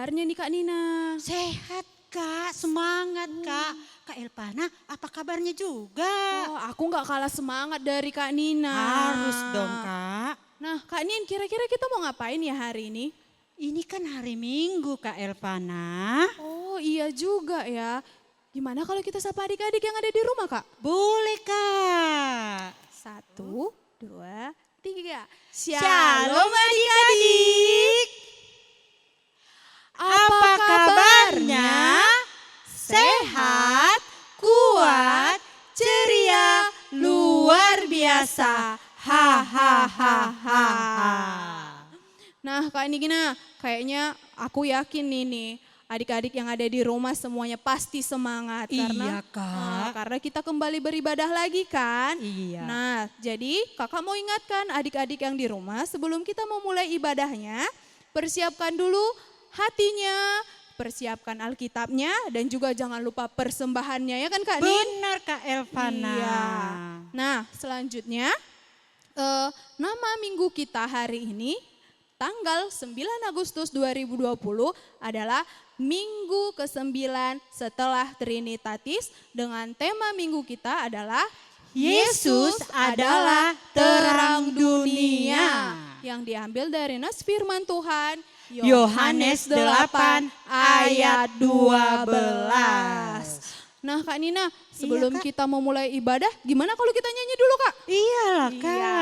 kabarnya nih Kak Nina? Sehat Kak, semangat Kak. Kak Elvana, apa kabarnya juga? Oh, aku nggak kalah semangat dari Kak Nina. Harus dong Kak. Nah Kak Nin, kira-kira kita mau ngapain ya hari ini? Ini kan hari Minggu Kak Elvana. Oh iya juga ya. Gimana kalau kita sapa adik-adik yang ada di rumah Kak? Boleh Kak. 1, 2, 3. Shalom adik-adik. Apa kabarnya? Sehat, kuat, ceria, luar biasa. Hahaha. Nah Kak Nina, kayaknya aku yakin nih adik-adik yang ada di rumah semuanya pasti semangat. Iya, Kak. Karena kita kembali beribadah lagi kan. Iya. Nah jadi kakak mau ingatkan adik-adik yang di rumah sebelum kita memulai ibadahnya, persiapkan dulu hatinya, persiapkan Alkitabnya dan juga jangan lupa persembahannya ya kan Kak Nin? Benar Kak Elvana. Iya. Nah selanjutnya nama minggu kita hari ini tanggal 9 Agustus 2020 adalah minggu ke-9 setelah Trinitatis dengan tema minggu kita adalah Yesus adalah terang dunia. Yang diambil dari nas firman Tuhan Yohanes 8 ayat 12. Nah Kak Nina, sebelum Kak. kita memulai ibadah, gimana kalau kita nyanyi dulu Kak? Iyalah Kak. Iya,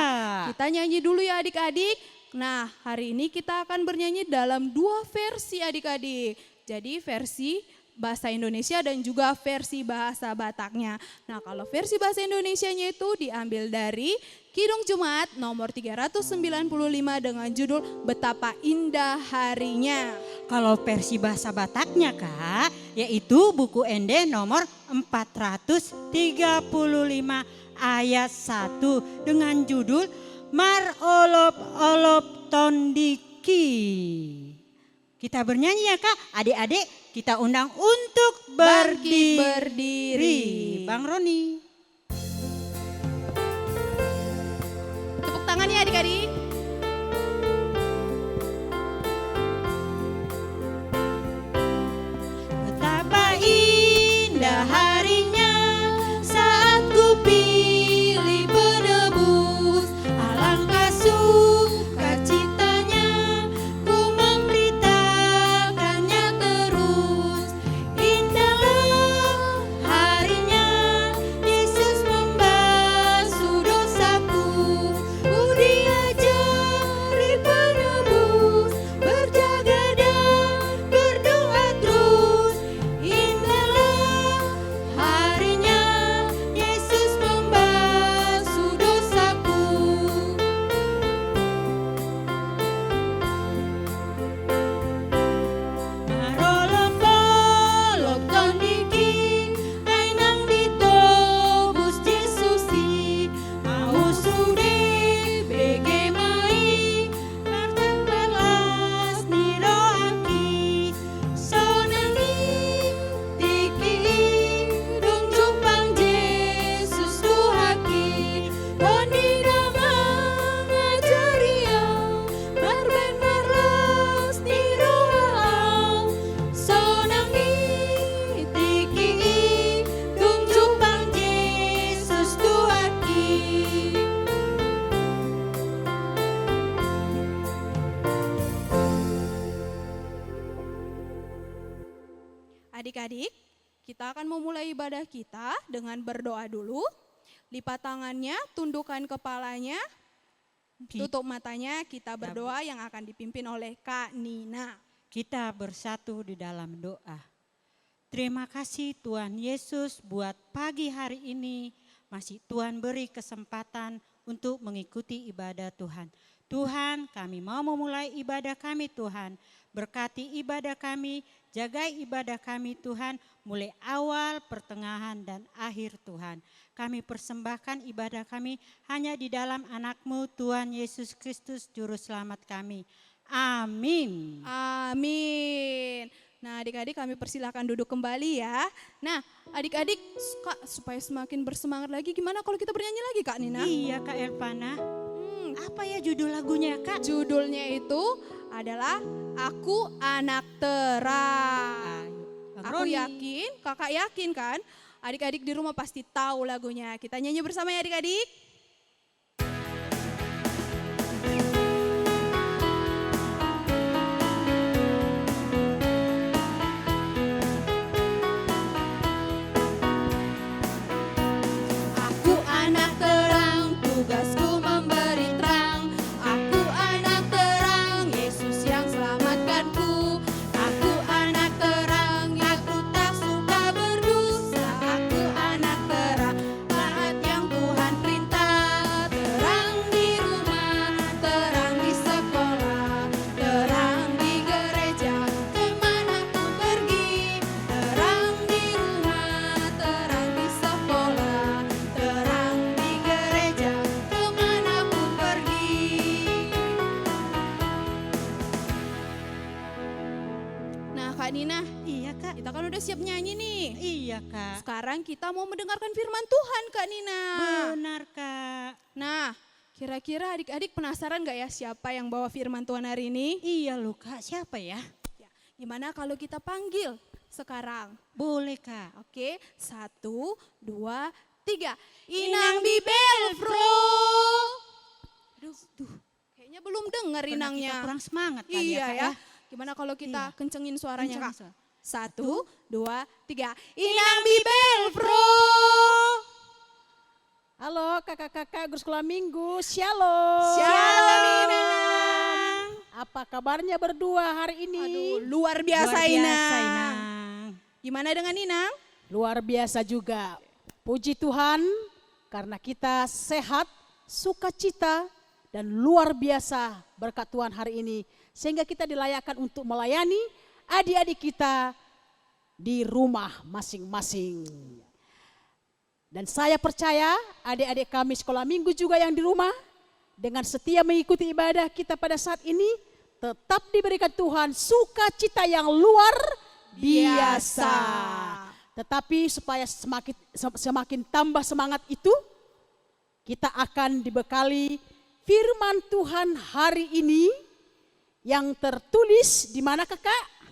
kita nyanyi dulu ya adik-adik. Nah hari ini kita akan bernyanyi dalam 2 versi adik-adik. Jadi versi bahasa Indonesia dan juga versi bahasa Bataknya. Nah kalau versi bahasa Indonesianya itu diambil dari Kidung Jumat nomor 395 dengan judul Betapa Indah Harinya. Kalau versi bahasa Bataknya Kak, yaitu buku Ende nomor 435 ayat 1 dengan judul Mar Olop Olop Tondiki. Kita bernyanyi ya Kak, adik-adik kita undang untuk berdiri. Bang Roni. Tepuk tangan ya adik-adik. Betapa indah harinya saat ku pilih penebus. Alangkah sukacitanya ku memberitakannya terus. Indahlah harinya Yesus membasuh dosaku. Ku diajari penebus berjaga dan berdoa terus. Indahlah harinya Yesus membasuh dosaku. Marolop-olop tondiki ainang ditobus Yesusi. Mau sude bege mai martak pelas niroaki. Sonangi tiki dong jupang Yesus tuhaki. Tondina mangajaria marben marlas niroaang. Sonangi tiki dong jupang Yesus tuhaki. Adik-adik, kita akan memulai ibadah kita dengan berdoa dulu. Lipat tangannya, tundukkan kepalanya, tutup matanya, kita berdoa yang akan dipimpin oleh Kak Nina. Kita bersatu di dalam doa. Terima kasih Tuhan Yesus buat pagi hari ini masih Tuhan beri kesempatan untuk mengikuti ibadah Tuhan. Tuhan, kami mau memulai ibadah kami Tuhan. Berkati ibadah kami, jagai ibadah kami Tuhan, mulai awal, pertengahan, dan akhir Tuhan. Kami persembahkan ibadah kami hanya di dalam anak-Mu Tuhan Yesus Kristus Juru Selamat kami. Amin. Amin. Nah adik-adik kami persilahkan duduk kembali ya. Nah adik-adik Kak, supaya semakin bersemangat lagi gimana kalau kita bernyanyi lagi Kak Nina? Iya Kak Elvana. Apa ya judul lagunya Kak? Judulnya itu adalah Aku Anak Terang. Ayo, Bang Aku Roni. yakin, kakak yakin kan? Adik-adik di rumah pasti tahu lagunya. Kita nyanyi bersama ya adik-adik. Aku anak terang, tugasku memberi terang. Aku anak terang, Yesus yang selamatkanku. Aku anak terang, aku tak suka berdosa. Aku anak terang, taat yang Tuhan perintah. Terang di rumah, terang di sekolah, terang di gereja, kemanapun pergi. Terang di rumah, terang di sekolah, terang di gereja, kemanapun pergi. Nah Kak Nina, Iya Kak. kita kan udah siap nyanyi nih. Iya Kak. Sekarang kita mau mendengarkan firman Tuhan Kak Nina. Benar Kak. Nah, kira-kira adik-adik penasaran gak ya siapa yang bawa firman Tuhan hari ini? Iya loh Kak, siapa ya? Ya, gimana kalau kita panggil sekarang? Boleh Kak. Oke, 1, 2, 3. Inang Bibel Bro. Aduh, kayaknya belum dengar Karena inangnya. kita kurang semangat kali Iya Kak ya. Gimana kalau kita Iya. kencengin suaranya Kencang, Kak? 1, 2, 3. Inang Bibel Bro. Halo kakak-kakak guru sekolah minggu, shalom. Shalom Inang. Apa kabarnya berdua hari ini? Aduh, luar biasa, Luar biasa, Inang. Inang. Gimana dengan Inang? Luar biasa juga. Puji Tuhan karena kita sehat, sukacita, dan luar biasa berkat Tuhan hari ini. Sehingga kita dilayakkan untuk melayani adik-adik kita di rumah masing-masing. Dan saya percaya adik-adik kami sekolah minggu juga yang di rumah dengan setia mengikuti ibadah kita pada saat ini tetap diberikan Tuhan sukacita yang luar biasa. Tetapi supaya semakin tambah semangat itu, kita akan dibekali firman Tuhan hari ini yang tertulis di mana kakak?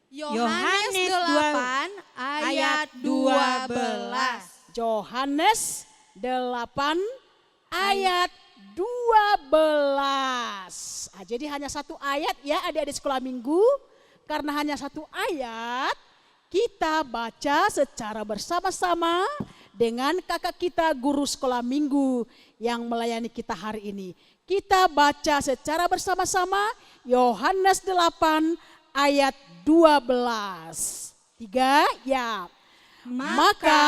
Yohanes 8 ayat 12. Yohanes 8 ayat 12. Nah, jadi hanya satu ayat ya adik-adik sekolah minggu. Karena hanya satu ayat, kita baca secara bersama-sama dengan kakak kita guru sekolah minggu yang melayani kita hari ini. Kita baca secara bersama-sama Yohanes 8 ayat 12. 3 ya. Maka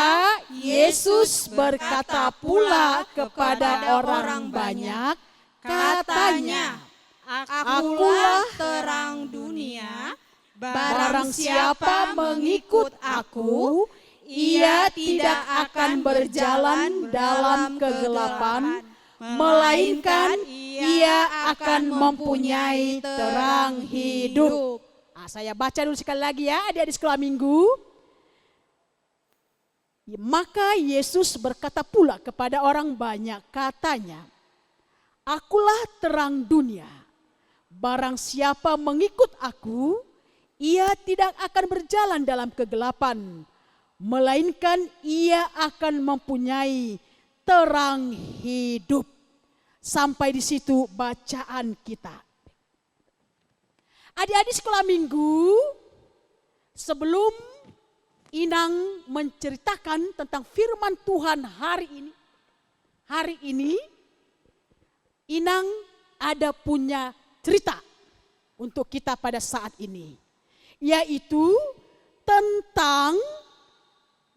Yesus berkata pula kepada orang banyak, katanya, Akulah terang dunia, barang siapa mengikut aku, ia tidak akan berjalan dalam kegelapan, melainkan ia akan mempunyai terang hidup. Nah, saya baca dulu sekali lagi ya adik-adik sekolah minggu. Maka Yesus berkata pula kepada orang banyak, katanya, Akulah terang dunia, barang siapa mengikut aku, ia tidak akan berjalan dalam kegelapan, melainkan ia akan mempunyai terang hidup. Sampai di situ bacaan kita. Adik-adik sekolah minggu, sebelum Inang menceritakan tentang firman Tuhan hari ini, Inang ada punya cerita untuk kita pada saat ini, yaitu tentang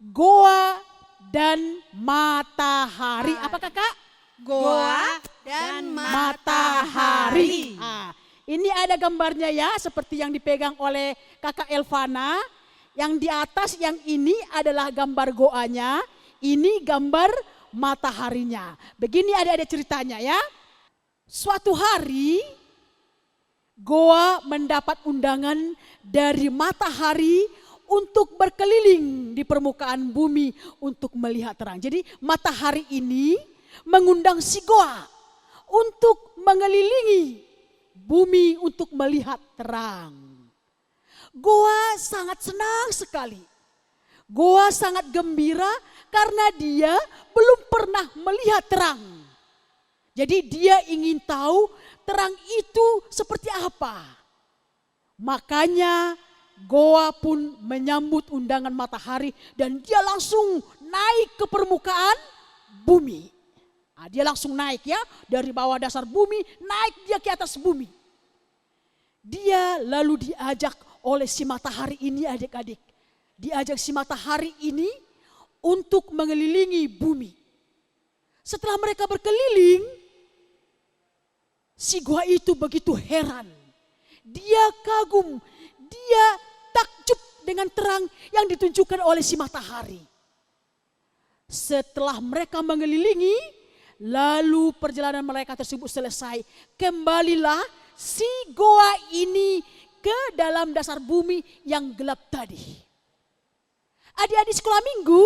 goa dan matahari. Apa kakak? Goa dan Matahari. Ah, ini ada gambarnya ya, seperti yang dipegang oleh kakak Elvana. Yang di atas yang ini adalah gambar goanya, ini gambar mataharinya. Begini ada ceritanya ya. Suatu hari goa mendapat undangan dari matahari untuk berkeliling di permukaan bumi untuk melihat terang. Jadi matahari ini mengundang si goa untuk mengelilingi bumi untuk melihat terang. Goa sangat senang sekali. Goa sangat gembira karena dia belum pernah melihat terang. Jadi dia ingin tahu terang itu seperti apa. Makanya Goa pun menyambut undangan matahari dan dia langsung naik ke permukaan bumi. Nah, dia langsung naik ya, dari bawah dasar bumi naik dia ke atas bumi. Dia lalu diajak oleh si matahari ini adik-adik. Diajak si matahari ini untuk mengelilingi bumi. Setelah mereka berkeliling, si Goa itu begitu heran. Dia kagum, dia takjub dengan terang yang ditunjukkan oleh si matahari. Setelah mereka mengelilingi, lalu perjalanan mereka tersebut selesai. Kembalilah si Goa ini ke dalam dasar bumi yang gelap tadi. Adik-adik sekolah minggu,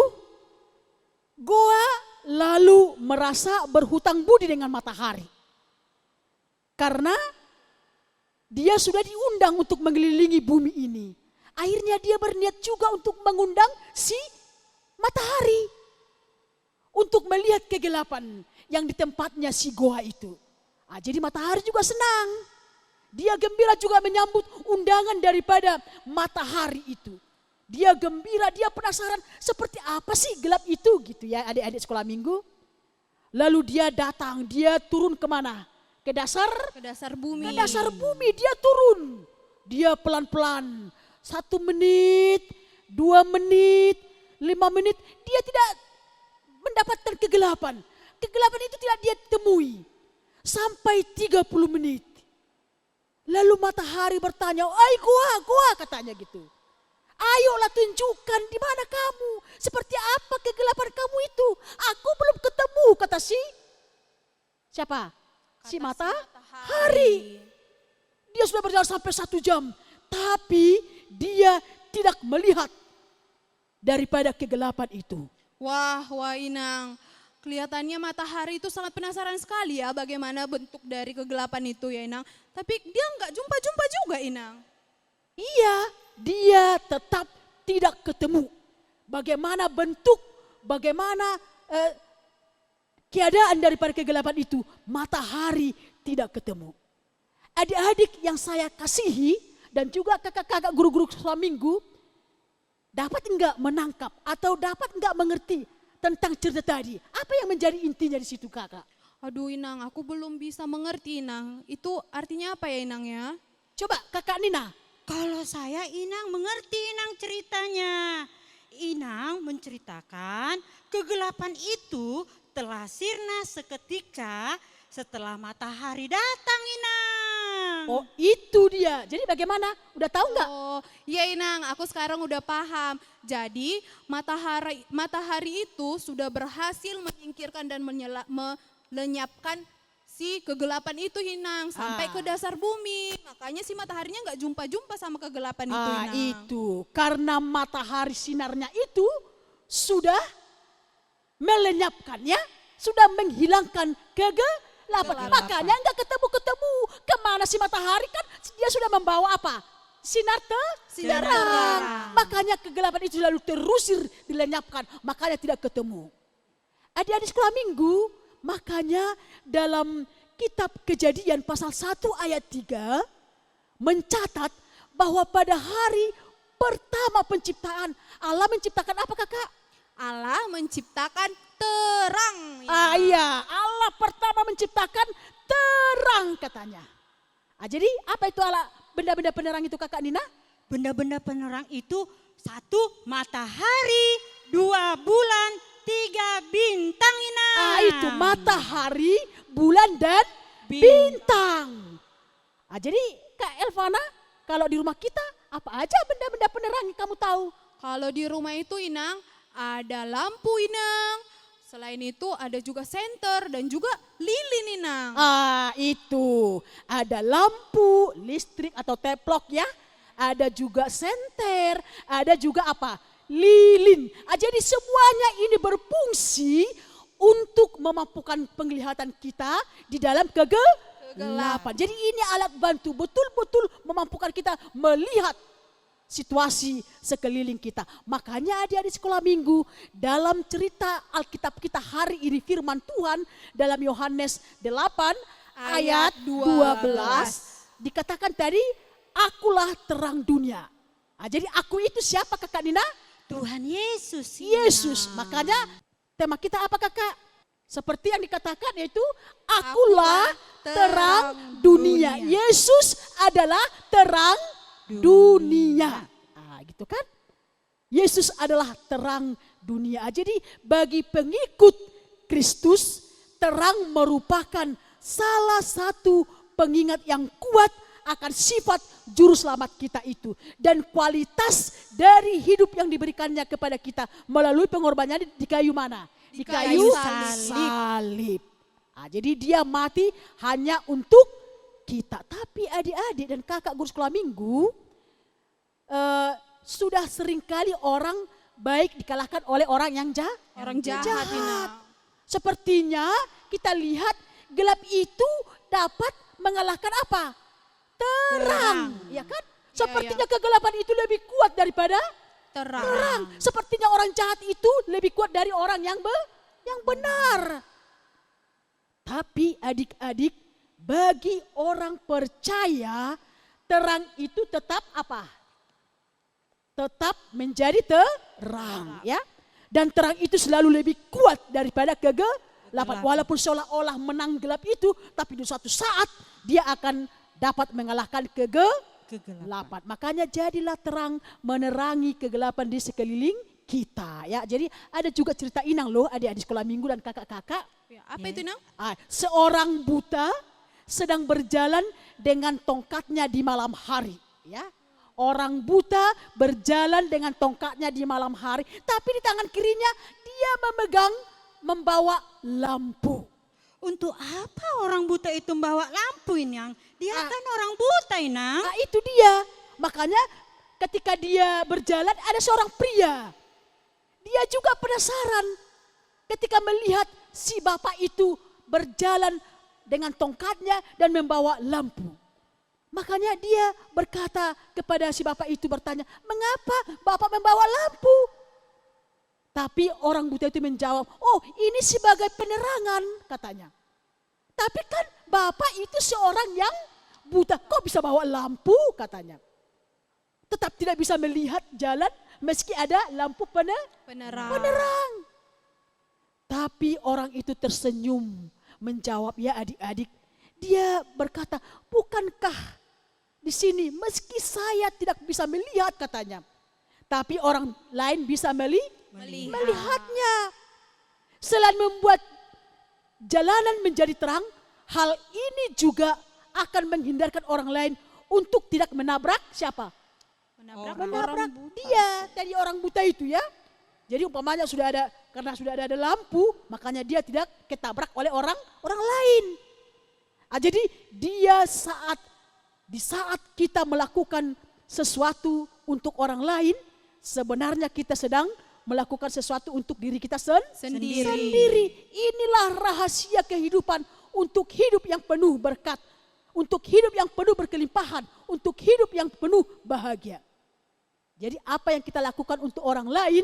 Goa lalu merasa berhutang budi dengan matahari. Karena dia sudah diundang untuk mengelilingi bumi ini. Akhirnya dia berniat juga untuk mengundang si matahari. Untuk melihat kegelapan yang di tempatnya si Goa itu. Jadi matahari juga senang. Dia gembira juga menyambut undangan daripada matahari itu. Dia gembira, dia penasaran seperti apa sih gelap itu gitu ya adik-adik sekolah minggu. Lalu dia datang, dia turun kemana? Ke dasar bumi. Ke dasar bumi dia turun. Dia pelan-pelan. 1 menit, 2 menit, 5 menit. Dia tidak mendapatkan kegelapan. Kegelapan itu tidak dia temui. Sampai 30 menit. Lalu matahari bertanya, Goa katanya gitu. Ayolah tunjukkan di mana kamu. Seperti apa kegelapan kamu itu. Aku belum ketemu kata siapa? Si matahari. Dia sudah berjalan sampai 1 jam. Tapi dia tidak melihat daripada kegelapan itu. Wah Inang. Kelihatannya matahari itu sangat penasaran sekali ya bagaimana bentuk dari kegelapan itu ya Inang. Tapi dia nggak jumpa-jumpa juga Inang. Iya, dia tetap tidak ketemu. Bagaimana bentuk, bagaimana keadaan daripada kegelapan itu, matahari tidak ketemu. Adik-adik yang saya kasihi dan juga kakak-kakak guru-guru sekolah minggu, dapat enggak menangkap atau dapat enggak mengerti tentang cerita tadi? Apa yang menjadi intinya di situ kakak? Aduh Inang, aku belum bisa mengerti Inang. Itu artinya apa ya Inang ya? Coba kakak Nina. Kalau saya Inang mengerti Inang ceritanya. Inang menceritakan kegelapan itu telah sirna seketika setelah matahari datang Inang. Oh itu dia. Jadi bagaimana? Udah tahu nggak? Oh iya Inang, aku sekarang udah paham. Jadi matahari itu sudah berhasil menyingkirkan dan melenyapkan si kegelapan itu Inang sampai ke dasar bumi. Makanya si mataharinya nggak jumpa-jumpa sama kegelapan itu Inang. Itu karena matahari sinarnya itu sudah melenyapkan ya, sudah menghilangkan kegelapan. Makanya nggak ketemu-ketemu. Kemana si matahari kan dia sudah membawa apa? Sinar terang. Makanya kegelapan itu lalu terusir dilenyapkan. Makanya tidak ketemu. Adik-adik sekolah minggu, makanya dalam kitab Kejadian pasal 1 ayat 3 mencatat bahwa pada hari pertama penciptaan Allah menciptakan apa kakak? Allah menciptakan terang. Iya, Allah pertama menciptakan terang katanya. Jadi apa itu Allah benda-benda penerang itu kakak Nina? Benda-benda penerang itu 1 matahari, 2 bulan, 3 bintang Inang. Itu matahari, bulan dan bintang. Jadi Kak Elvana, kalau di rumah kita apa aja benda-benda penerang yang kamu tahu? Kalau di rumah itu Inang ada lampu Inang. Selain itu ada juga senter dan juga lilin Inang. Itu ada lampu, listrik atau teplok ya. Ada juga senter, ada juga apa? Lilin. Jadi semuanya ini berfungsi untuk memampukan penglihatan kita di dalam kegelapan. Jadi ini alat bantu betul-betul memampukan kita melihat situasi sekeliling kita. Makanya adik-adik sekolah minggu, dalam cerita Alkitab kita hari ini firman Tuhan dalam Yohanes 8 ayat 12 dikatakan tadi, akulah terang dunia. Nah, jadi aku itu siapa Kakak Nina? Tuhan Yesus. Yesus. Makanya tema kita apa Kakak? Seperti yang dikatakan yaitu akulah terang dunia. Yesus adalah terang dunia. Nah, gitu kan? Yesus adalah terang dunia. Jadi bagi pengikut Kristus, terang merupakan salah satu pengingat yang kuat akan sifat juru selamat kita itu. Dan kualitas dari hidup yang diberikannya kepada kita melalui pengorbanannya di kayu mana? Di kayu salib. Nah, jadi dia mati hanya untuk kita. Tapi adik-adik dan kakak guru sekolah minggu, sudah seringkali orang baik dikalahkan oleh orang yang jahat. Sepertinya kita lihat gelap itu dapat mengalahkan apa? Terang, ya kan? Sepertinya kegelapan itu lebih kuat daripada terang. Sepertinya orang jahat itu lebih kuat dari orang yang benar. Tapi adik-adik, bagi orang percaya, terang itu tetap apa? Tetap menjadi terang, ya. Dan terang itu selalu lebih kuat daripada kegelapan. Walaupun seolah-olah menang gelap itu, tapi di suatu saat dia akan dapat mengalahkan kegelapan. Makanya jadilah terang menerangi kegelapan di sekeliling kita, ya. Jadi ada juga cerita inang loh adik-adik sekolah minggu dan kakak-kakak. Ya, apa itu Nang? Seorang buta sedang berjalan dengan tongkatnya di malam hari, ya. Orang buta berjalan dengan tongkatnya di malam hari, tapi di tangan kirinya dia membawa lampu. Untuk apa orang buta itu membawa lampu ini? Dia kan orang buta ini. Nah, itu dia. Makanya ketika dia berjalan ada seorang pria. Dia juga penasaran ketika melihat si bapak itu berjalan dengan tongkatnya dan membawa lampu. Makanya dia berkata kepada si bapak itu, bertanya, mengapa bapak membawa lampu? Tapi orang buta itu menjawab, oh ini sebagai penerangan katanya. Tapi kan bapak itu seorang yang buta, kok bisa bawa lampu katanya. Tetap tidak bisa melihat jalan meski ada lampu penerang. Tapi orang itu tersenyum menjawab, ya adik-adik. Dia berkata, bukankah di sini meski saya tidak bisa melihat katanya. Tapi orang lain bisa melihatnya. Selain membuat jalanan menjadi terang, hal ini juga akan menghindarkan orang lain untuk tidak menabrak siapa? Menabrak dia dari orang buta itu, ya. Jadi umpamanya karena sudah ada lampu, makanya dia tidak ketabrak oleh orang lain. Jadi di saat kita melakukan sesuatu untuk orang lain, sebenarnya kita sedang melakukan sesuatu untuk diri kita sendiri. Inilah rahasia kehidupan, untuk hidup yang penuh berkat, untuk hidup yang penuh berkelimpahan, untuk hidup yang penuh bahagia. Jadi apa yang kita lakukan untuk orang lain,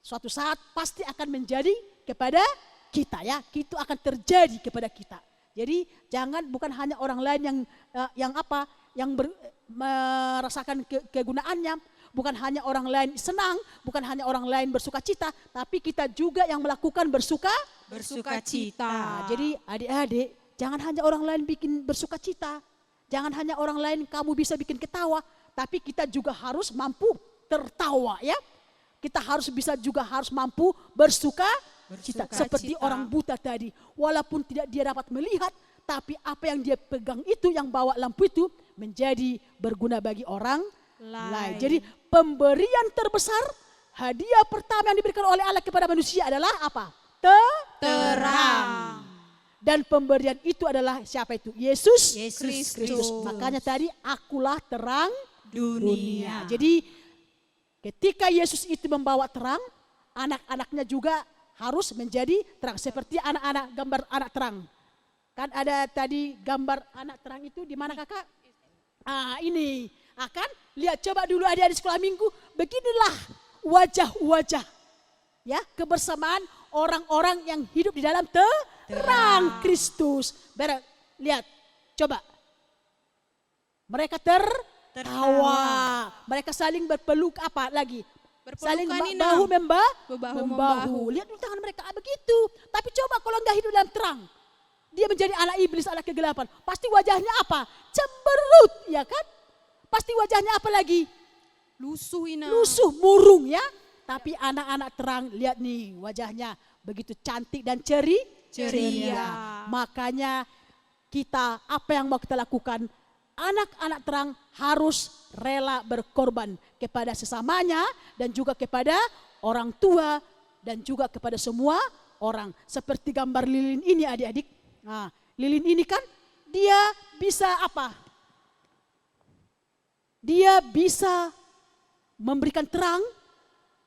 suatu saat pasti akan menjadi kepada kita, ya. Itu akan terjadi kepada kita. Jadi bukan hanya orang lain yang merasakan kegunaannya, bukan hanya orang lain senang, bukan hanya orang lain bersuka cita, tapi kita juga yang melakukan bersuka cita. Jadi adik-adik, jangan hanya orang lain bikin bersuka cita, jangan hanya orang lain kamu bisa bikin ketawa, tapi kita juga harus mampu tertawa, ya. Kita harus mampu bersuka cita. Seperti orang buta tadi, walaupun tidak dia dapat melihat, tapi apa yang dia pegang itu, yang bawa lampu itu, menjadi berguna bagi orang lain. Jadi pemberian terbesar, hadiah pertama yang diberikan oleh Allah kepada manusia adalah apa? Terang. Dan pemberian itu adalah siapa itu? Yesus Kristus. Makanya tadi akulah terang dunia. Jadi ketika Yesus itu membawa terang, anak-anaknya juga harus menjadi terang. Seperti anak-anak, gambar anak terang. Kan ada tadi gambar anak terang itu di mana kakak? Ini. Akan lihat coba dulu adik-adik sekolah minggu. Beginilah wajah-wajah. Ya, kebersamaan orang-orang yang hidup di dalam terang Kristus. Lihat, coba. Mereka tertawa. Mereka saling berpeluk apa lagi? Saling bahu membahu. Lihat dulu tangan mereka begitu. Tapi coba kalau enggak hidup dalam terang. Dia menjadi anak iblis, anak kegelapan. Pasti wajahnya apa? Cemberut, ya kan? Pasti wajahnya apa lagi? Lusuh, murung ya. Tapi anak-anak terang, lihat nih wajahnya begitu cantik dan ceria. Makanya kita, apa yang mau kita lakukan? Anak-anak terang harus rela berkorban kepada sesamanya dan juga kepada orang tua dan juga kepada semua orang. Seperti gambar lilin ini adik-adik. Nah, lilin ini kan dia bisa apa? Dia bisa memberikan terang,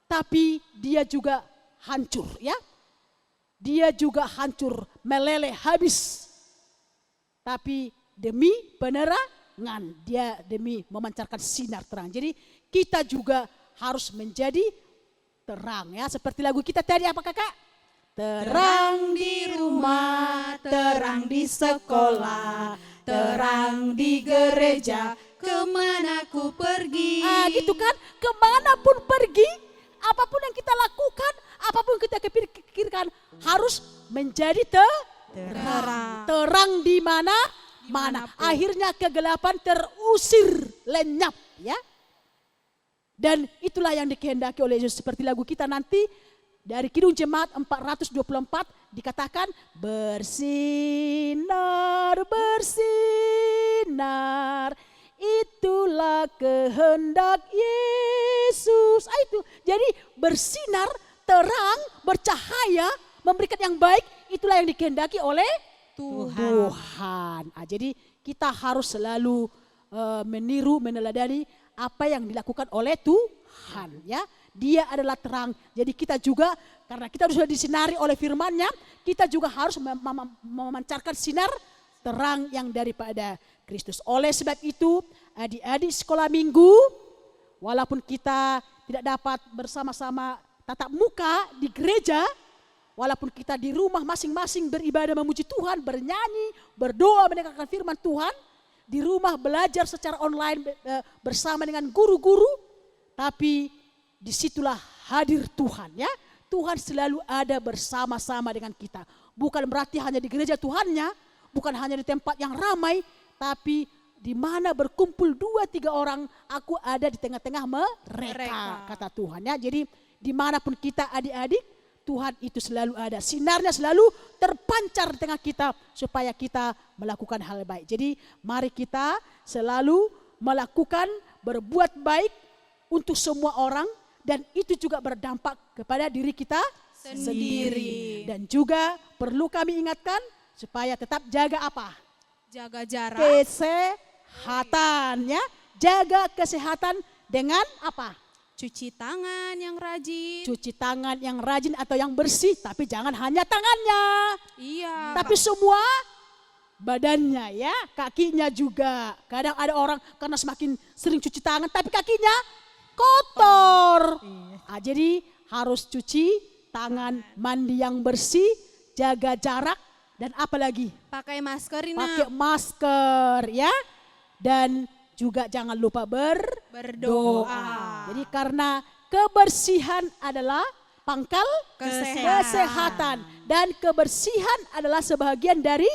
tapi dia juga hancur ya. Dia juga hancur, meleleh, habis. Tapi demi penerangan, dia demi memancarkan sinar terang. Jadi kita juga harus menjadi terang ya. Seperti lagu kita tadi apa kakak? Terang di rumah, terang di sekolah, terang di gereja, kemana ku pergi. Gitu kan, kemanapun pergi, apapun yang kita lakukan, apapun kita pikirkan, harus menjadi terang. Terang di mana? Akhirnya kegelapan terusir, lenyap ya. Dan itulah yang dikehendaki oleh Yesus. Seperti lagu kita nanti, dari Kidung Jemaat 424 dikatakan bersinar, bersinar, itulah kehendak Yesus. Itu jadi bersinar, terang, bercahaya, memberikan yang baik, itulah yang dikehendaki oleh Tuhan. Jadi kita harus selalu meniru, meneladani apa yang dilakukan oleh Tuhan ya. Dia adalah terang. Jadi kita juga, karena kita sudah disinari oleh firman-Nya, kita juga harus memancarkan sinar terang yang daripada Kristus. Oleh sebab itu, adik-adik sekolah minggu, walaupun kita tidak dapat bersama-sama tatap muka di gereja, walaupun kita di rumah masing-masing beribadah memuji Tuhan, bernyanyi, berdoa, mendengarkan firman Tuhan, di rumah belajar secara online bersama dengan guru-guru, tapi disitulah hadir Tuhan ya. Tuhan selalu ada bersama-sama dengan kita. Bukan berarti hanya di gereja Tuhannya, bukan hanya di tempat yang ramai, tapi di mana berkumpul 2-3 orang, aku ada di tengah-tengah mereka, kata Tuhan ya. Jadi dimanapun kita adik-adik, Tuhan itu selalu ada. Sinarnya selalu terpancar di tengah kita supaya kita melakukan hal baik. Jadi mari kita selalu melakukan berbuat baik untuk semua orang. Dan itu juga berdampak kepada diri kita sendiri. Dan juga perlu kami ingatkan supaya tetap jaga apa? Jaga jarak. Kesehatan ya. Jaga kesehatan dengan apa? Cuci tangan yang rajin. Cuci tangan yang rajin atau yang bersih. Tapi jangan hanya tangannya. Iya. Tapi semua badannya ya. Kakinya juga. Kadang ada orang karena semakin sering cuci tangan tapi kakinya kotor. Jadi harus cuci tangan, mandi yang bersih, jaga jarak, dan apa lagi? Pakai masker ini. Pakai masker ya. Dan juga jangan lupa berdoa. Jadi karena kebersihan adalah pangkal kesehatan. Dan kebersihan adalah sebahagian dari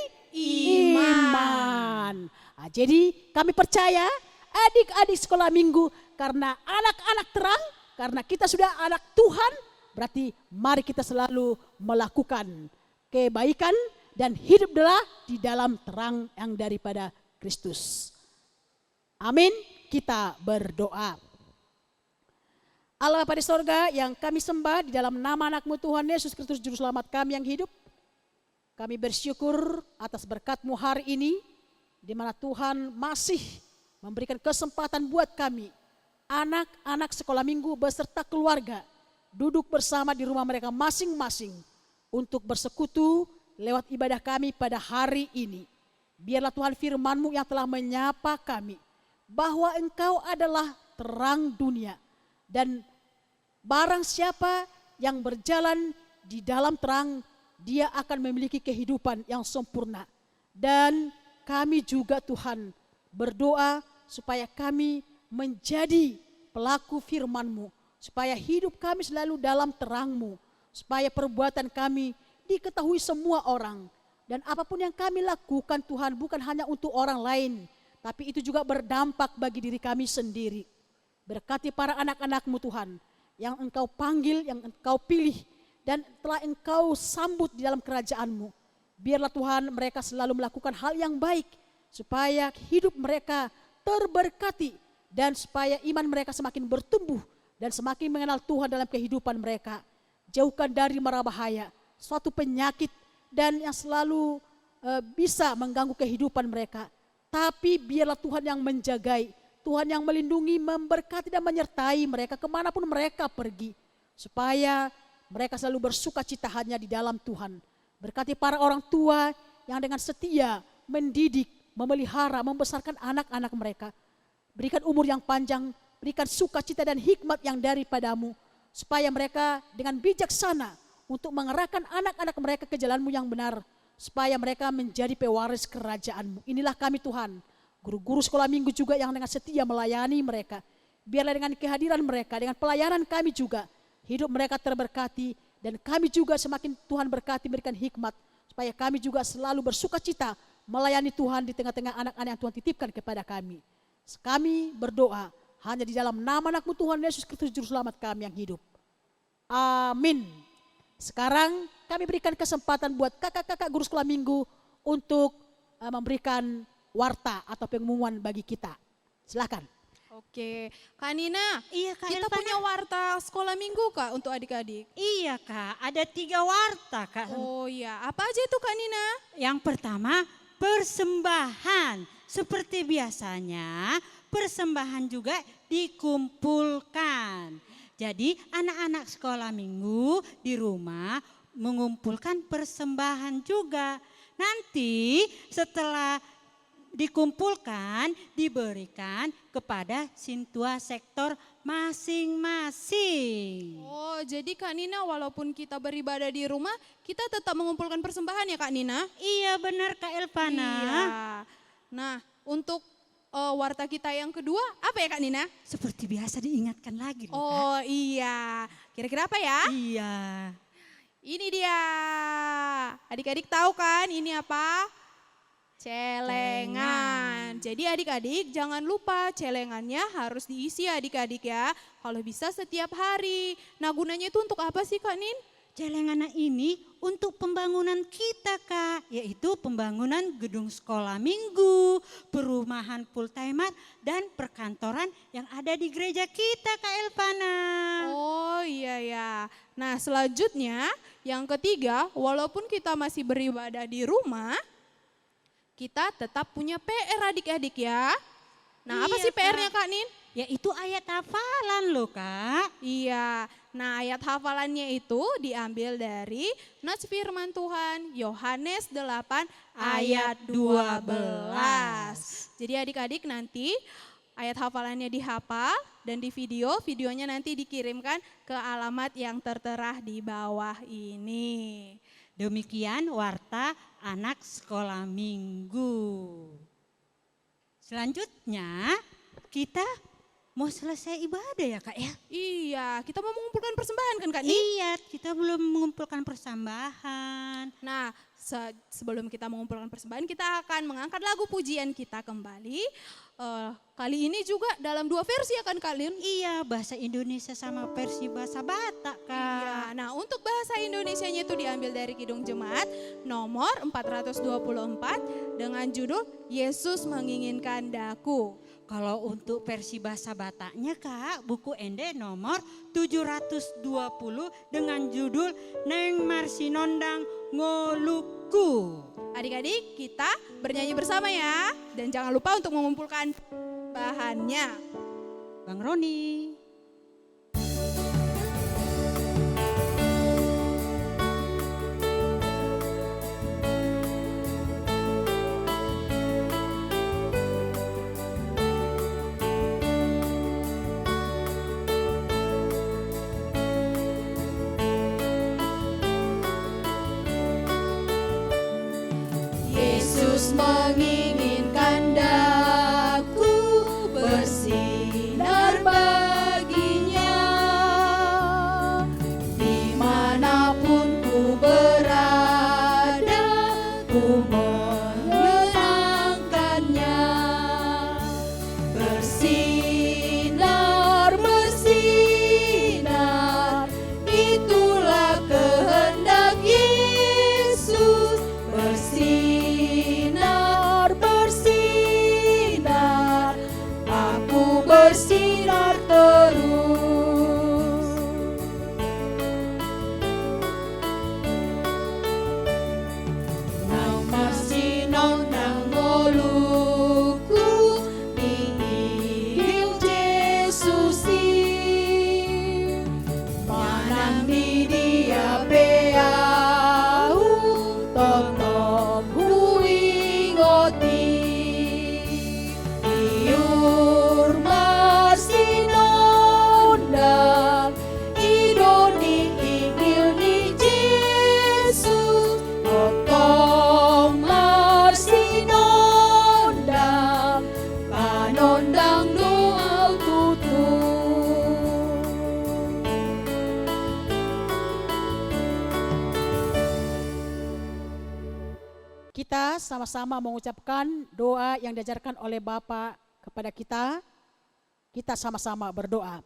iman. Jadi kami percaya adik-adik sekolah minggu, karena anak-anak terang, karena kita sudah anak Tuhan, berarti mari kita selalu melakukan kebaikan dan hiduplah di dalam terang yang daripada Kristus. Amin. Kita berdoa. Allah Bapa di sorga yang kami sembah di dalam nama anak-Mu Tuhan Yesus Kristus Juru Selamat kami yang hidup. Kami bersyukur atas berkat-Mu hari ini, di mana Tuhan masih memberikan kesempatan buat kami, anak-anak sekolah minggu beserta keluarga, duduk bersama di rumah mereka masing-masing untuk bersekutu lewat ibadah kami pada hari ini. Biarlah Tuhan firman-Mu yang telah menyapa kami, bahwa Engkau adalah terang dunia. Dan barang siapa yang berjalan di dalam terang, dia akan memiliki kehidupan yang sempurna. Dan kami juga Tuhan berdoa supaya kami menjadi pelaku firman-Mu, supaya hidup kami selalu dalam terang-Mu, supaya perbuatan kami diketahui semua orang. Dan apapun yang kami lakukan Tuhan bukan hanya untuk orang lain, tapi itu juga berdampak bagi diri kami sendiri. Berkati para anak-anak-Mu Tuhan, yang Engkau panggil, yang Engkau pilih, dan telah Engkau sambut di dalam kerajaan-Mu. Biarlah Tuhan mereka selalu melakukan hal yang baik, supaya hidup mereka terberkati, dan supaya iman mereka semakin bertumbuh, dan semakin mengenal Tuhan dalam kehidupan mereka. Jauhkan dari mara bahaya, suatu penyakit, dan yang selalu bisa mengganggu kehidupan mereka. Tapi biarlah Tuhan yang menjagai, Tuhan yang melindungi, memberkati dan menyertai mereka kemanapun mereka pergi. Supaya mereka selalu bersuka cita hanya di dalam Tuhan. Berkati para orang tua yang dengan setia mendidik, memelihara, membesarkan anak-anak mereka. Berikan umur yang panjang, berikan sukacita dan hikmat yang daripada-Mu. Supaya mereka dengan bijaksana untuk mengerahkan anak-anak mereka ke jalan-Mu yang benar. Supaya mereka menjadi pewaris kerajaan-Mu. Inilah kami Tuhan, guru-guru sekolah minggu juga yang dengan setia melayani mereka. Biarlah dengan kehadiran mereka, dengan pelayanan kami juga, hidup mereka terberkati. Dan kami juga semakin Tuhan berkati, berikan hikmat. Supaya kami juga selalu bersuka cita melayani Tuhan di tengah-tengah anak-anak yang Tuhan titipkan kepada kami. Kami berdoa hanya di dalam nama anak-Mu Tuhan Yesus Kristus Juru Selamat kami yang hidup. Amin. Sekarang kami berikan kesempatan buat kakak-kakak guru sekolah minggu untuk memberikan warta atau pengumuman bagi kita. Silakan. Oke, Kak Nina, Iya, Kak kita Elvana. punya warta sekolah minggu Kak untuk adik-adik. Iya Kak, ada 3 warta Kak. Oh iya, apa aja itu Kak Nina? Yang pertama, persembahan. Seperti biasanya, persembahan juga dikumpulkan. Jadi anak-anak sekolah minggu di rumah mengumpulkan persembahan juga. Nanti setelah dikumpulkan, diberikan kepada sintua sektor masing-masing. Oh, jadi Kak Nina walaupun kita beribadah di rumah, kita tetap mengumpulkan persembahan ya Kak Nina? Iya benar Kak Elvana. Iya. Nah, untuk warta kita yang kedua, apa ya Kak Nina? Seperti biasa diingatkan lagi loh Kak. Oh iya, kira-kira apa ya? Iya. Ini dia. Adik-adik tahu kan ini apa? Celengan. Jadi adik-adik jangan lupa celengannya harus diisi adik-adik ya. Kalau bisa setiap hari. Nah gunanya itu untuk apa sih Kak Nin? Celengan ini untuk pembangunan kita Kak, yaitu pembangunan gedung sekolah minggu, perumahan full timer, dan perkantoran yang ada di gereja kita Kak Elvana. Oh iya ya. Nah selanjutnya yang ketiga, walaupun kita masih beribadah di rumah, kita tetap punya PR adik-adik ya. Nah apa Iya, sih PR-nya Kak. Kak Nin? Yaitu ayat hafalan loh Kak. Iya, nah ayat hafalannya itu diambil dari Nats Firman Tuhan Yohanes 8 ayat 12. Jadi adik-adik nanti ayat hafalannya dihafal dan di videonya nanti dikirimkan ke alamat yang tertera di bawah ini. Demikian warta anak sekolah minggu. Selanjutnya kita mau selesai ibadah ya Kak ya? Iya, kita mau mengumpulkan persembahan kan Kak Nin? Iya, kita belum mengumpulkan persembahan. Nah, sebelum kita mengumpulkan persembahan, kita akan mengangkat lagu pujian kita kembali. Kali ini juga dalam 2 versi ya kan Kak Lin? Iya, bahasa Indonesia sama versi bahasa Batak Kak. Iya, nah untuk bahasa Indonesianya itu diambil dari Kidung Jemaat nomor 424 dengan judul Yesus Menginginkan Daku. Kalau untuk versi bahasa Bataknya Kak, buku Ende nomor 720 dengan judul Neng Marsinondang Ngoluku. Adik-adik kita bernyanyi bersama ya. Dan jangan lupa untuk mengumpulkan bahannya. Bang Roni. Yesus menginginkan daku bersinar baginya. Dimanapun ku berada, ku menerangkannya. Bersinar, bersinar, itulah kehendak Yesus. Bersinar, bersinar, aku bersinar terus. Nang marsinon nang moluku diinggil Jesusi, manang di dia beau tetap huingoti. Iur marsinon dan idoni inggil ni Yesus, otong marsinon dan panondang doa tutup. Kita sama-sama mengucapkan doa yang diajarkan oleh Bapa kepada kita. Kita sama-sama berdoa.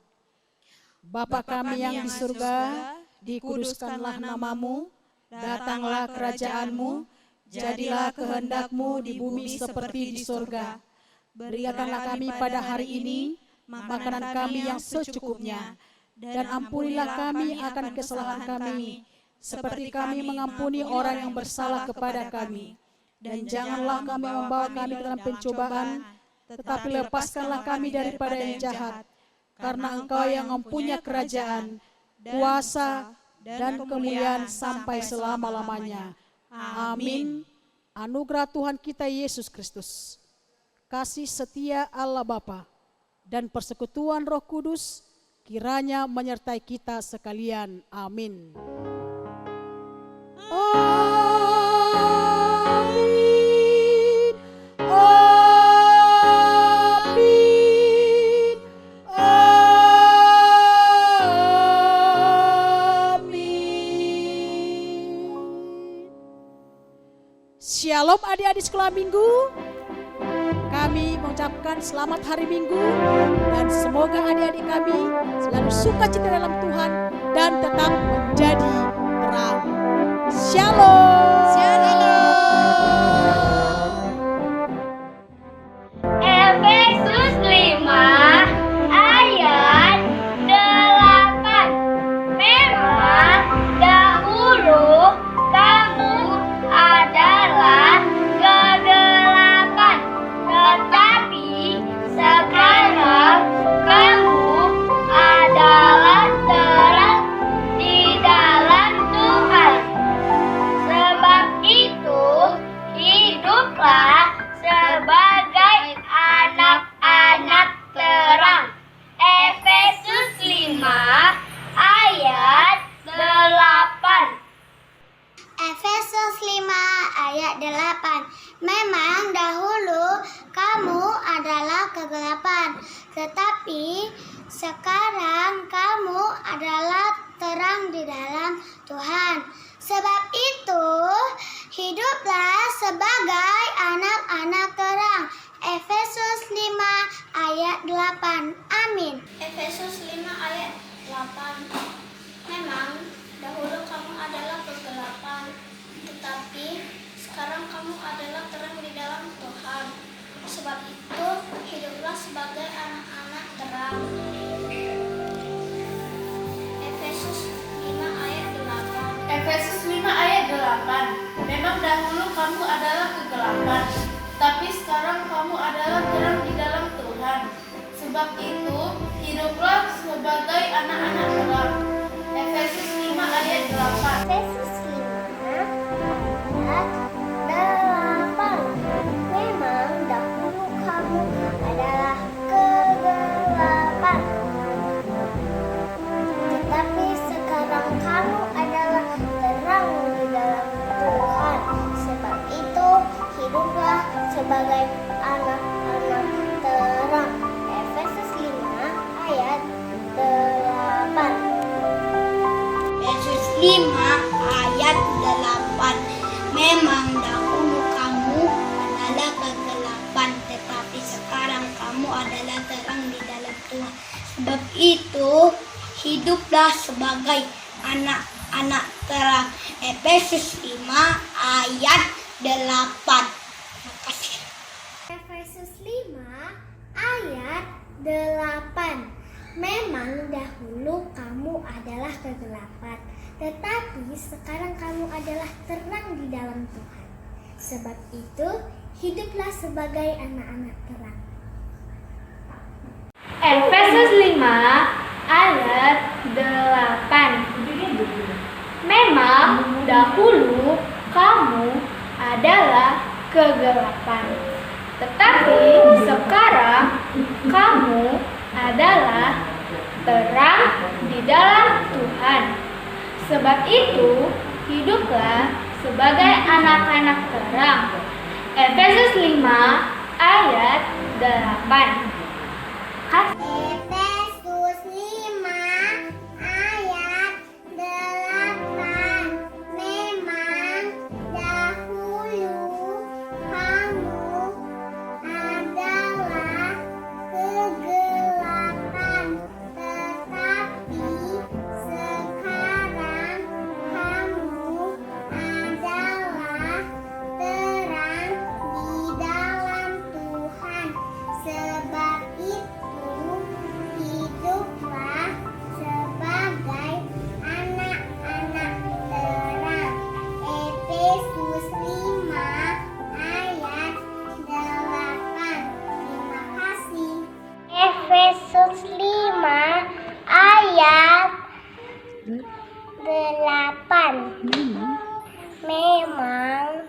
Bapa kami yang di surga, dikuduskanlah namamu, datanglah kerajaanmu, jadilah kehendakmu di bumi seperti di surga. Berikanlah kami pada hari ini makanan kami yang secukupnya, dan ampunilah kami akan kesalahan kami, seperti kami mengampuni orang yang bersalah kepada kami. Dan janganlah kami membawa kami ke dalam pencobaan, tetapi lepaskanlah kami daripada yang jahat. Karena Engkau yang mempunyai kerajaan, kuasa, dan kemuliaan sampai selama-lamanya. Amin. Anugerah Tuhan kita Yesus Kristus, kasih setia Allah Bapa, dan persekutuan Roh Kudus kiranya menyertai kita sekalian. Amin. Amin. Amin. Amin. Shalom adik-adik sekolah minggu. Kami mengucapkan selamat hari Minggu dan semoga adik-adik kami selalu sukacita dalam Tuhan dan tetap menjadi terang. Shalom. Efesus 5 ayat 8. Memang dahulu kamu adalah kegelapan, tetapi sekarang kamu adalah terang di dalam Tuhan. Sebab itu hiduplah sebagai anak-anak terang. Efesus 5 ayat 8. Efesus 5 ayat 8. Memang dahulu kamu adalah kegelapan, tetapi sekarang kamu adalah terang di dalam Tuhan. Sebab itu hiduplah sebagai anak-anak terang. Efesus 5 ayat 8. Amin. Efesus 5 ayat 8. Memang dahulu kamu adalah kegelapan, tetapi sekarang kamu adalah terang di dalam Tuhan. Sebab itu hiduplah sebagai anak-anak terang. Efesus 5 ayat 8. Efesus 5 ayat 8. Memang dahulu kamu adalah kegelapan, tapi sekarang kamu adalah terang di dalam Tuhan. Sebab itu hiduplah sebagai anak-anak terang. Efesus 5 ayat 8. Efesus 5 ayat 8. Memang dahulu kamu adalah kegelapan, tetapi sekarang kamu adalah terang di dalam Tuhan. Sebab itu hiduplah sebagai anak-anak terang. Efesus 5 ayat 8. Efesus 5 ayat 8. Memang dahulu kamu adalah kegelapan, tetapi sekarang kamu adalah terang di dalam Tuhan. Sebab itu, hiduplah sebagai anak-anak terang. Efesus 5 ayat 8. Makasih. Efesus 5 ayat 8. Memang dahulu kamu adalah kegelapan, tetapi sekarang kamu adalah terang di dalam Tuhan. Sebab itu, hiduplah sebagai anak-anak terang. Efesus 5 ayat 8. Memang dahulu kamu adalah kegelapan, tetapi sekarang kamu adalah terang di dalam Tuhan. Sebab itu, hiduplah sebagai anak-anak terang. Efesus 5 ayat 8. Efesus 5 ayat 8. Memang dahulu kamu adalah kegelapan, tetapi sekarang kamu adalah terang di dalam Tuhan. Sebab itu, hiduplah sebagai anak-anak terang. Efesus 5 ayat 8. Terima kasih. Efesus 5 ayat 8. Memang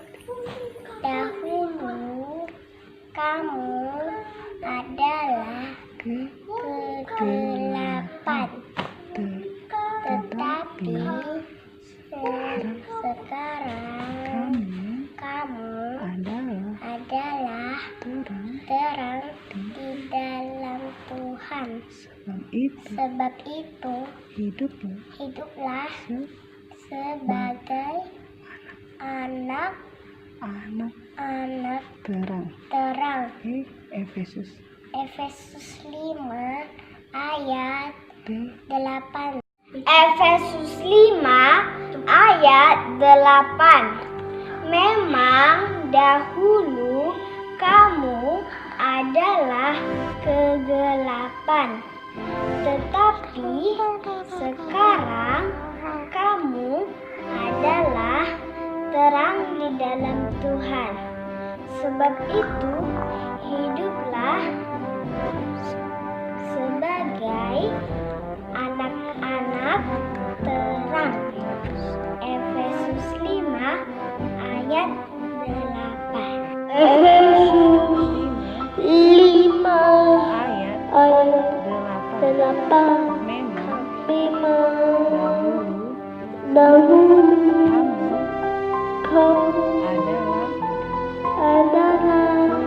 dahulu kamu adalah kegelapan, tetapi sekarang kamu adalah terang di dalam Tuhan. Sebab itu, hiduplah sebagai anak-anak terang. Efesus 5 ayat 8. Efesus 5 ayat 8. Memang dahulu kamu adalah kegelapan, tetapi sekarang kamu adalah terang di dalam Tuhan. Sebab itu, hiduplah sebagai anak-anak terang. Efesus 5 ayat 8. Efesus 5 ayat 8. Memang dahulu kamu adalah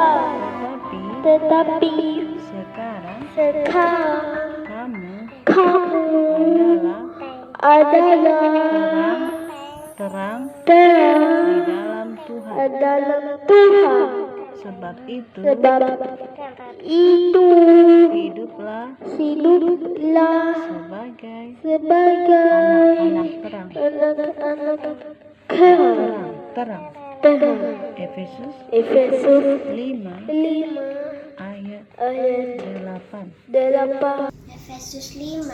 kegelapan, tetapi sekarang kamu adalah terang di dalam Tuhan. Sebab itu, hiduplah sebagai anak-anak terang. Efesus 5 ayat 8. Efesus 5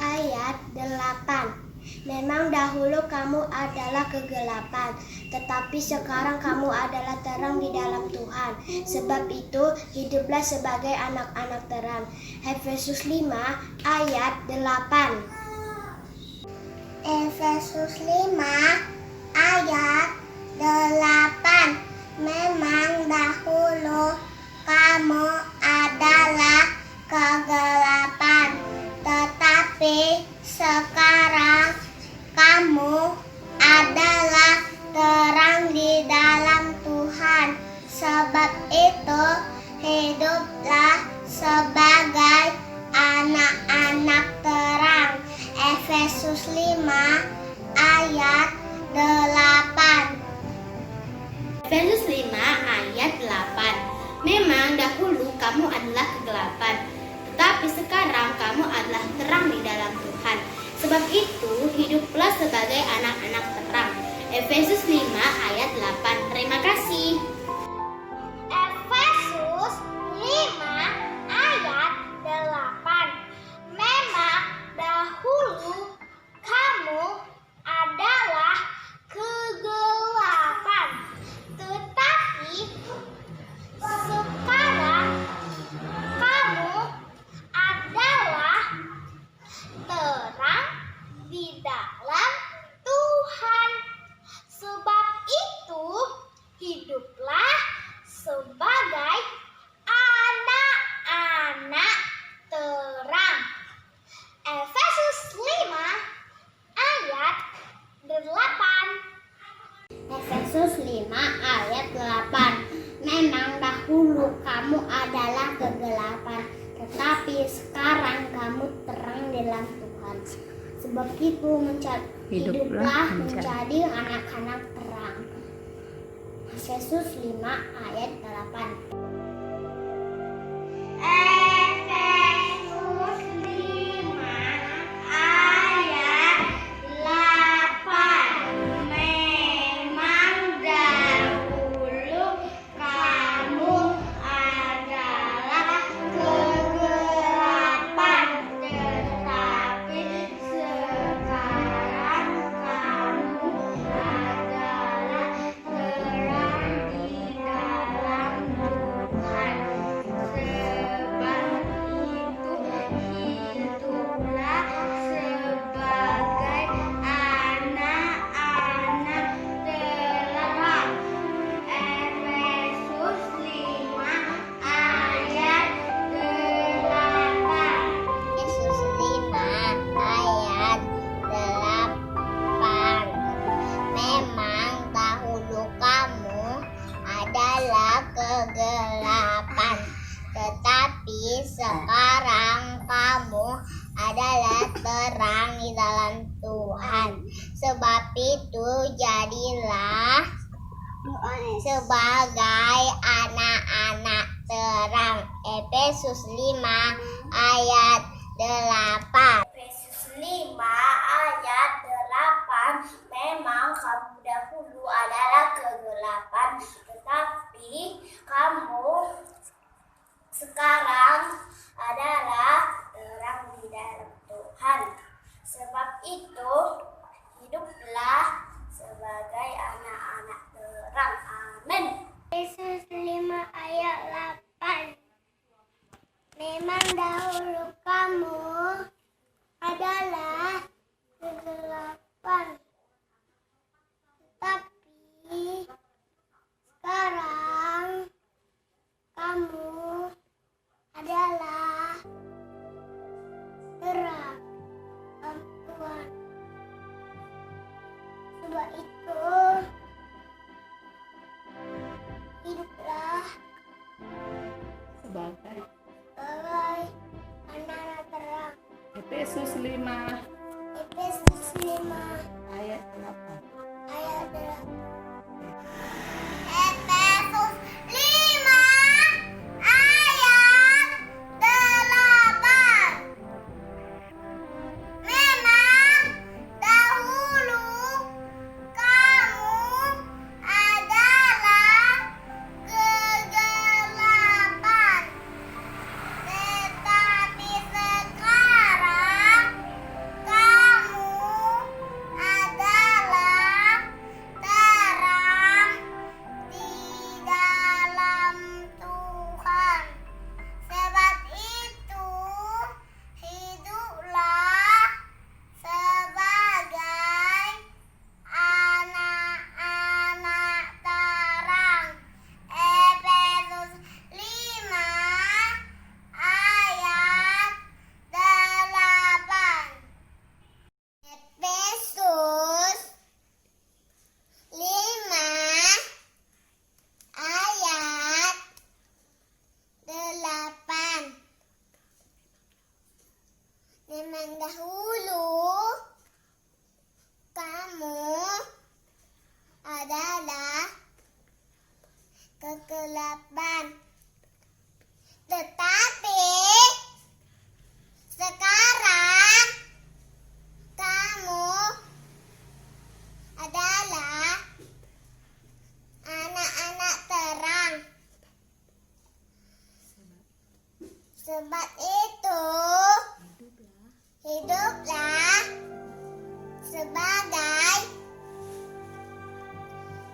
ayat 8. Memang dahulu kamu adalah kegelapan, tetapi sekarang kamu adalah terang di dalam Tuhan. Sebab itu, hiduplah sebagai anak-anak terang. Efesus 5 ayat 8. Efesus 5 ayat 8. Memang dahulu kamu adalah kegelapan, tetapi sekarang kamu adalah terang di dalam Efesus 5 ayat 8. Memang dahulu kamu adalah kegelapan, tetapi sekarang kamu adalah terang di dalam Tuhan. Sebab itu, hiduplah sebagai anak-anak terang. Efesus 5 ayat 8. Terima kasih. Efesus 5 ayat 8. Memang dahulu kamu adalah kegelapan, tetapi sekarang kamu adalah terang di dalam Tuhan. Sebab itu, hiduplah sebagai anak-anak terang. Efesus 5 ayat 8. Efesus 5 ayat 8. Memang dahulu kamu adalah kegelapan, tetapi sekarang kamu terang dalam Tuhan. Sebab itu hiduplah menjadi anak-anak terang. Efesus 5 ayat 8. Efesus 5 ayat 8. Memang dahulu kamu adalah kegelapan, tetapi sekarang kamu adalah terang di dalam Tuhan. Sebab itu, hiduplah sebagai anak-anak terang. Efesus 5 ayat 8. Efesus 5 ayat 8. Memang dahulu kamu adalah kegelapan, tetapi sekarang kamu adalah terang di dalam Tuhan. Sebab itu jadilah sebagai anak-anak terang. Efesus 5 ayat 8. Efesus 5 ayat 8. Memang kamu dahulu adalah kegelapan, tetapi kamu sekarang adalah terang di dalam Tuhan. Sebab itu, hiduplah sebagai anak-anak terang. Amin. Efesus 5 ayat 8. Memang dahulu kamu adalah kegelapan, tetapi sekarang kamu adalah terang Tuhan. Sebab itu, hiduplah sebagai anak-anak terang. Efesus 5 Efesus 5 ayat 8. ayat 8. Efesus 5 ayat 8. Memang dahulu kamu adalah kegelapan, tetapi sekarang kamu adalah Sebab itu, hiduplah sebagai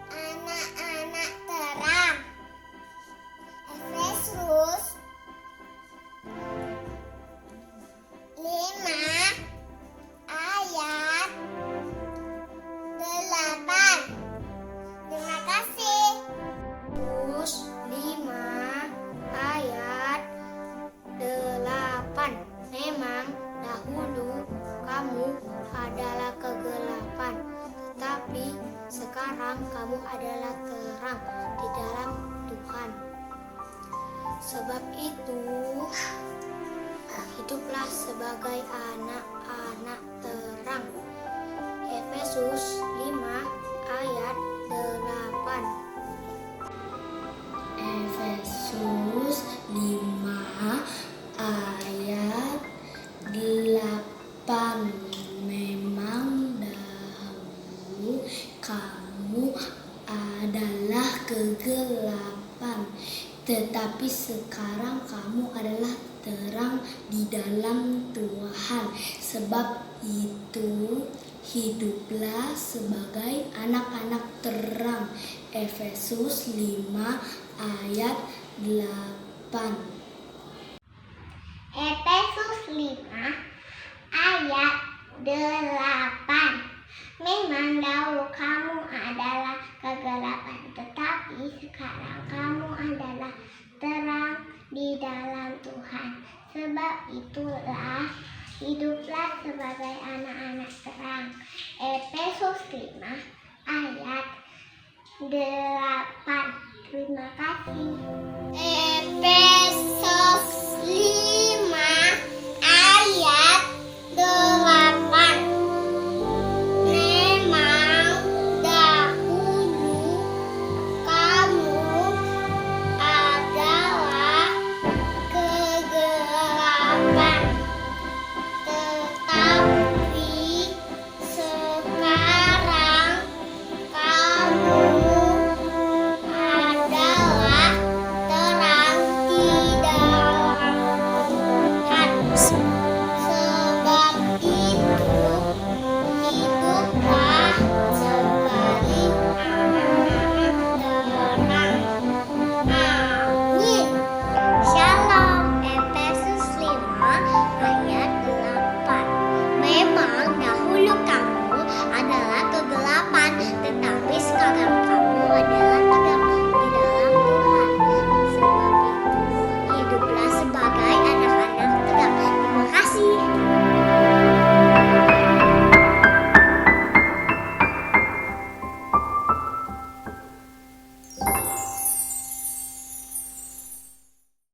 anak-anak terang. Efesus 5 ayat 8. Terima kasih. Efesus 5 ayat 8. Memang dahulu kamu adalah kegelapan, tetapi sekarang kamu adalah terang di dalam Tuhan. Sebab itu, hiduplah sebagai anak-anak terang. Efesus 5 ayat 8. Efesus 5 ayat 8. Memang dahulu kamu adalah kegelapan, tetapi sekarang kamu adalah terang di dalam Tuhan. Sebab itu, hiduplah sebagai anak-anak terang. Efesus 5 ayat 8. Efesus 5 ayat 8. Memang dahulu kamu adalah kegelapan, tetapi sekarang kamu adalah terang di dalam Tuhan. Sebab itulah, hiduplah sebagai anak-anak terang. Efesus 5 ayat 8. Terima kasih.